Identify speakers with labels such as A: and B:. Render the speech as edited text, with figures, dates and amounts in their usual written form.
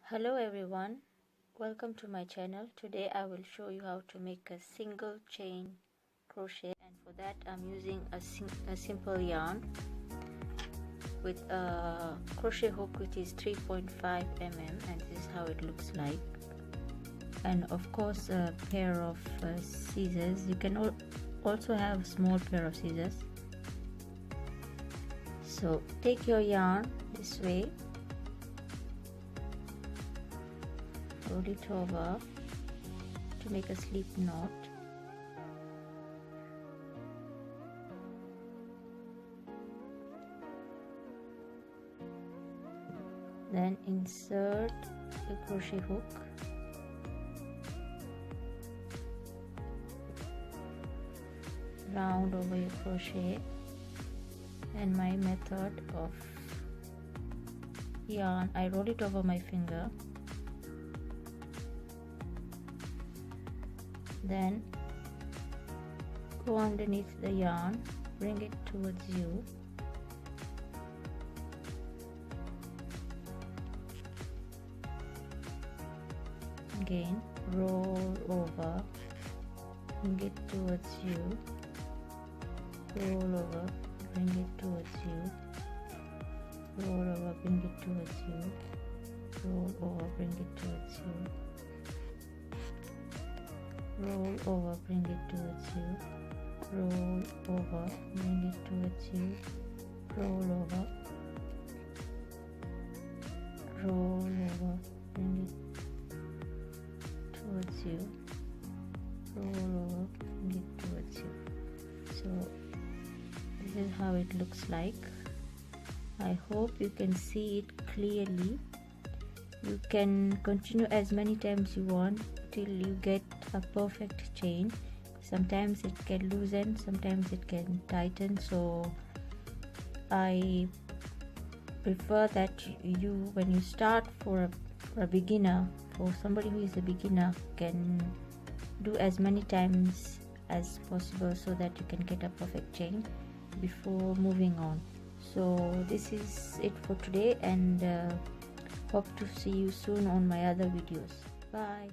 A: Hello everyone, welcome to my channel. Today I will show you how to make a single chain crochet, and for that I'm using a simple yarn with a crochet hook which is 3.5 mm, and this is how it looks like, and of course a pair of scissors. You can also have a small pair of scissors. So take your yarn this way, roll it over to make a slip knot. Then insert the crochet hook, round over your crochet, and my method of yarn, I roll it over my finger, then go underneath the yarn, bring it towards you, again roll over, bring it towards you, roll over, bring it towards you, roll over, bring it towards you, roll over, bring it towards you, roll over, bring it towards you, roll over, bring it towards you, roll over, roll over, bring it towards you, roll over, bring it towards you. So this is how it looks like. I hope you can see it clearly. You can continue as many times you want till you get a perfect chain. Sometimes it can loosen, sometimes it can tighten, so I prefer that you, when you start for a beginner, for somebody who is a beginner, can do as many times as possible so that you can get a perfect chain before moving on. So this is it for today, and hope to see you soon on my other videos. Bye.